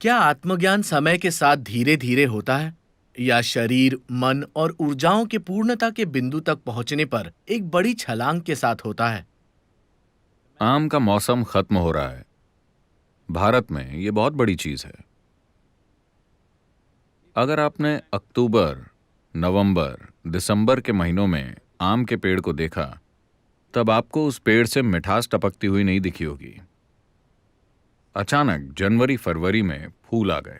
क्या आत्मज्ञान समय के साथ धीरे धीरे होता है या शरीर, मन और ऊर्जाओं के पूर्णता के बिंदु तक पहुंचने पर एक बड़ी छलांग के साथ होता है? आम का मौसम खत्म हो रहा है। भारत में ये बहुत बड़ी चीज है। अगर आपने अक्टूबर, नवंबर, दिसंबर के महीनों में आम के पेड़ को देखा, तब आपको उस पेड़ से मिठास टपकती हुई नहीं दिखी होगी। अचानक जनवरी फरवरी में फूल आ गए,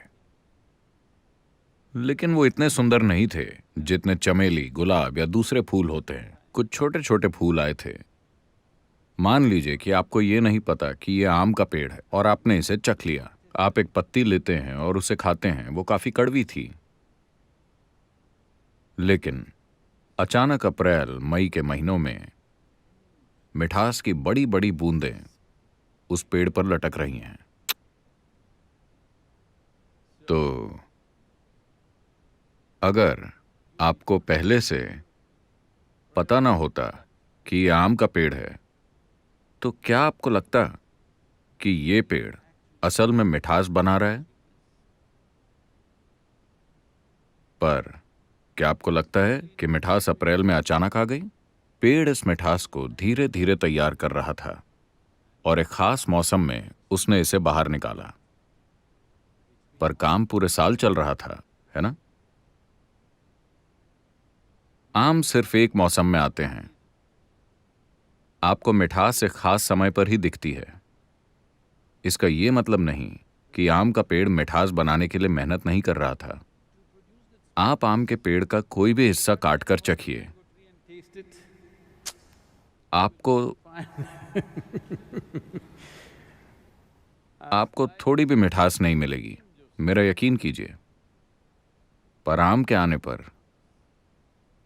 लेकिन वो इतने सुंदर नहीं थे जितने चमेली, गुलाब या दूसरे फूल होते हैं। कुछ छोटे छोटे फूल आए थे। मान लीजिए कि आपको ये नहीं पता कि ये आम का पेड़ है और आपने इसे चख लिया। आप एक पत्ती लेते हैं और उसे खाते हैं। वो काफी कड़वी थी, लेकिन अचानक अप्रैल मई के महीनों में मिठास की बड़ी बड़ी बूंदें उस पेड़ पर लटक रही हैं। तो अगर आपको पहले से पता ना होता कि ये आम का पेड़ है, तो क्या आपको लगता कि ये पेड़ असल में मिठास बना रहा है? पर क्या आपको लगता है कि मिठास अप्रैल में अचानक आ गई? पेड़ इस मिठास को धीरे धीरे तैयार कर रहा था और एक खास मौसम में उसने इसे बाहर निकाला। पर काम पूरे साल चल रहा था, है ना? आम सिर्फ एक मौसम में आते हैं। आपको मिठास एक खास समय पर ही दिखती है। इसका यह मतलब नहीं कि आम का पेड़ मिठास बनाने के लिए मेहनत नहीं कर रहा था। आप आम के पेड़ का कोई भी हिस्सा काटकर चखिए, आपको आपको थोड़ी भी मिठास नहीं मिलेगी, मेरा यकीन कीजिए। पर आम के आने पर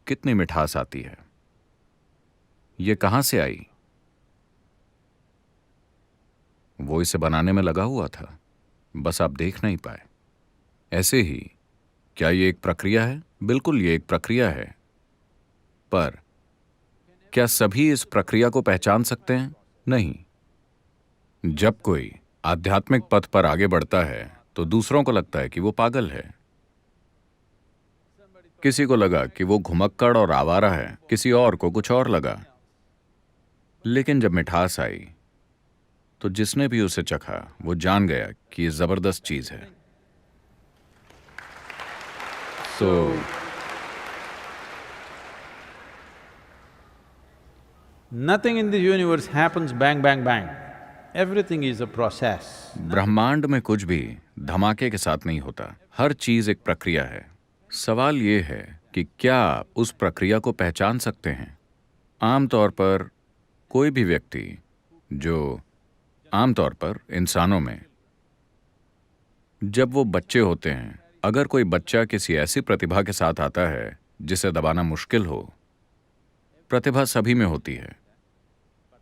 कितनी मिठास आती है। ये कहां से आई? वो इसे बनाने में लगा हुआ था, बस आप देख नहीं पाए। ऐसे ही, क्या ये एक प्रक्रिया है? बिल्कुल, ये एक प्रक्रिया है। पर क्या सभी इस प्रक्रिया को पहचान सकते हैं? नहीं। जब कोई आध्यात्मिक पथ पर आगे बढ़ता है तो दूसरों को लगता है कि वो पागल है। किसी को लगा कि वो घुमक्कड़ और आवारा है, किसी और को कुछ और लगा। लेकिन जब मिठास आई तो जिसने भी उसे चखा वो जान गया कि ये जबरदस्त चीज है। तो nothing in this universe happens bang, bang, bang. Everything is a process. ब्रह्मांड में कुछ भी धमाके के साथ नहीं होता। हर चीज एक प्रक्रिया है। सवाल ये है कि क्या आप उस प्रक्रिया को पहचान सकते हैं? आमतौर पर कोई भी व्यक्ति जो आमतौर पर इंसानों में जब वो बच्चे होते हैं, अगर कोई बच्चा किसी ऐसी प्रतिभा के साथ आता है जिसे दबाना मुश्किल हो, प्रतिभा सभी में होती है,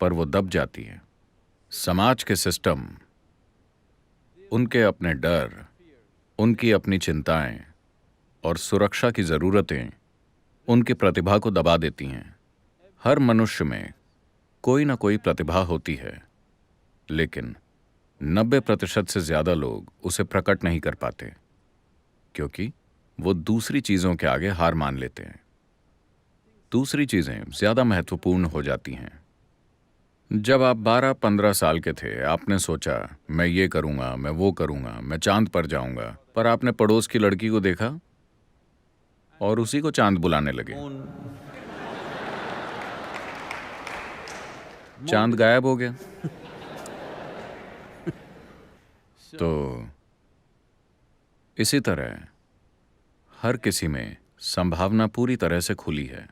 पर वो दब जाती है। समाज के सिस्टम, उनके अपने डर, उनकी अपनी चिंताएं और सुरक्षा की जरूरतें उनकी प्रतिभा को दबा देती हैं। हर मनुष्य में कोई ना कोई प्रतिभा होती है, लेकिन 90% से ज्यादा लोग उसे प्रकट नहीं कर पाते क्योंकि वो दूसरी चीजों के आगे हार मान लेते हैं। दूसरी चीजें ज्यादा महत्वपूर्ण हो जाती हैं। जब आप 12-15 साल के थे, आपने सोचा मैं ये करूंगा, मैं वो करूंगा, मैं चांद पर जाऊंगा। पर आपने पड़ोस की लड़की को देखा और उसी को चांद बुलाने लगे। चांद गायब हो गया। तो इसी तरह हर किसी में संभावना पूरी तरह से खुली है।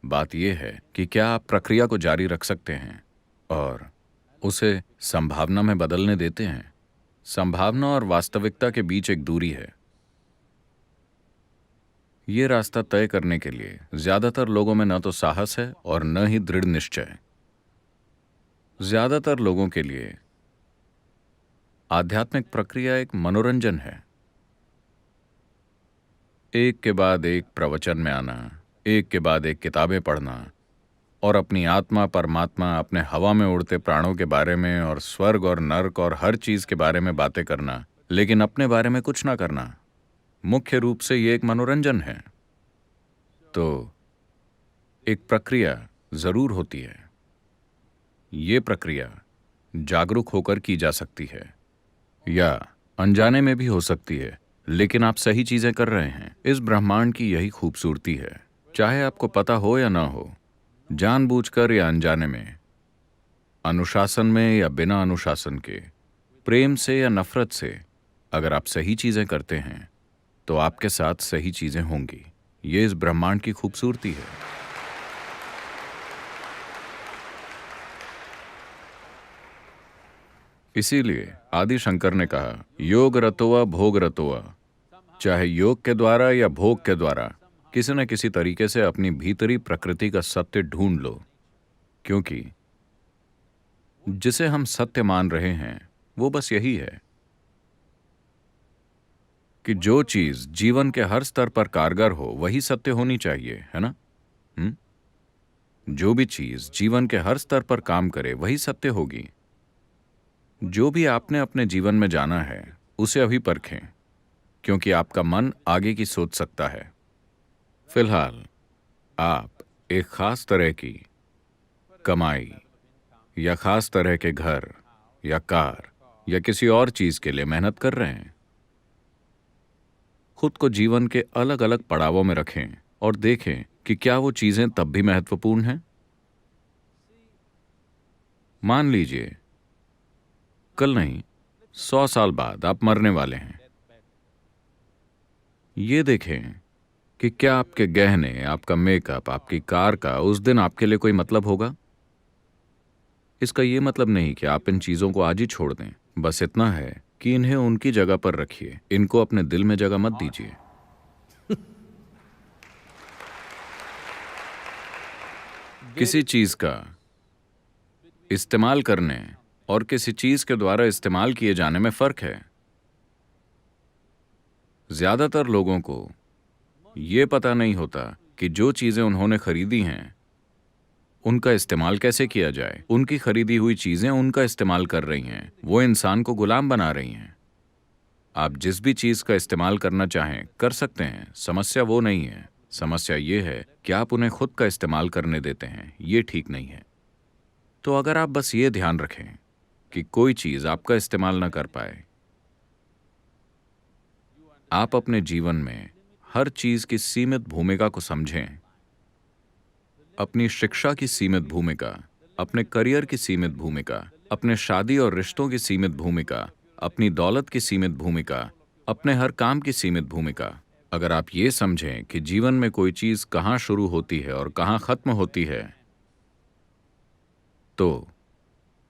बात यह है कि क्या आप प्रक्रिया को जारी रख सकते हैं और उसे संभावना में बदलने देते हैं। संभावना और वास्तविकता के बीच एक दूरी है। यह रास्ता तय करने के लिए ज्यादातर लोगों में न तो साहस है और न ही दृढ़ निश्चय। ज्यादातर लोगों के लिए आध्यात्मिक प्रक्रिया एक मनोरंजन है। एक के बाद एक प्रवचन में आना, एक के बाद एक किताबें पढ़ना और अपनी आत्मा, परमात्मा, अपने हवा में उड़ते प्राणों के बारे में और स्वर्ग और नर्क और हर चीज के बारे में बातें करना। लेकिन अपने बारे में कुछ ना करना, मुख्य रूप से ये एक मनोरंजन है। तो एक प्रक्रिया जरूर होती है। ये प्रक्रिया जागरूक होकर की जा सकती है या अनजाने में भी हो सकती है, लेकिन आप सही चीजें कर रहे हैं। इस ब्रह्मांड की यही खूबसूरती है। चाहे आपको पता हो या ना हो, जानबूझकर या अनजाने में, अनुशासन में या बिना अनुशासन के, प्रेम से या नफरत से, अगर आप सही चीजें करते हैं तो आपके साथ सही चीजें होंगी। ये इस ब्रह्मांड की खूबसूरती है। इसीलिए आदि शंकर ने कहा, योग रतोवा भोग रतोवा। चाहे योग के द्वारा या भोग के द्वारा किसी न किसी तरीके से अपनी भीतरी प्रकृति का सत्य ढूंढ लो, क्योंकि जिसे हम सत्य मान रहे हैं वो बस यही है कि जो चीज जीवन के हर स्तर पर कारगर हो वही सत्य होनी चाहिए, है ना? जो भी चीज जीवन के हर स्तर पर काम करे वही सत्य होगी। जो भी आपने अपने जीवन में जाना है उसे अभी परखें, क्योंकि आपका मन आगे की सोच सकता है। फिलहाल आप एक खास तरह की कमाई या खास तरह के घर या कार या किसी और चीज के लिए मेहनत कर रहे हैं। खुद को जीवन के अलग अलग पड़ावों में रखें और देखें कि क्या वो चीजें तब भी महत्वपूर्ण हैं। मान लीजिए कल नहीं, 100 साल बाद आप मरने वाले हैं। ये देखें कि क्या आपके गहने, आपका मेकअप, आपकी कार का उस दिन आपके लिए कोई मतलब होगा। इसका ये मतलब नहीं कि आप इन चीजों को आज ही छोड़ दें। बस इतना है कि इन्हें उनकी जगह पर रखिए, इनको अपने दिल में जगह मत दीजिए। किसी चीज का इस्तेमाल करने और किसी चीज के द्वारा इस्तेमाल किए जाने में फर्क है। ज्यादातर लोगों को यह पता नहीं होता कि जो चीजें उन्होंने खरीदी हैं उनका इस्तेमाल कैसे किया जाए। उनकी खरीदी हुई चीजें उनका इस्तेमाल कर रही हैं, वो इंसान को गुलाम बना रही हैं। आप जिस भी चीज का इस्तेमाल करना चाहें कर सकते हैं, समस्या वो नहीं है। समस्या ये है कि आप उन्हें खुद का इस्तेमाल करने देते हैं, ये ठीक नहीं है। तो अगर आप बस ये ध्यान रखें कि कोई चीज आपका इस्तेमाल न कर पाए, आप अपने जीवन में हर चीज की सीमित भूमिका को समझें। अपनी शिक्षा की सीमित भूमिका, अपने करियर की सीमित भूमिका, अपने शादी और रिश्तों की सीमित भूमिका, अपनी दौलत की सीमित भूमिका, अपने हर काम की सीमित भूमिका। अगर आप ये समझें कि जीवन में कोई चीज कहाँ शुरू होती है और कहाँ खत्म होती है, तो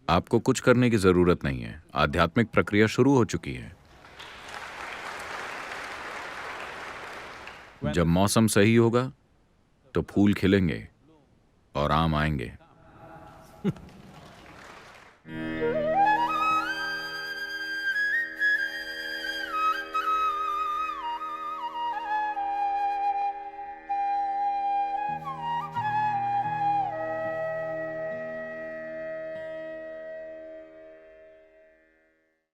आपको कुछ करने की जरूरत नहीं है। आध्यात्मिक प्रक्रिया शुरू हो चुकी है। जब मौसम सही होगा तो फूल खिलेंगे और आम आएंगे।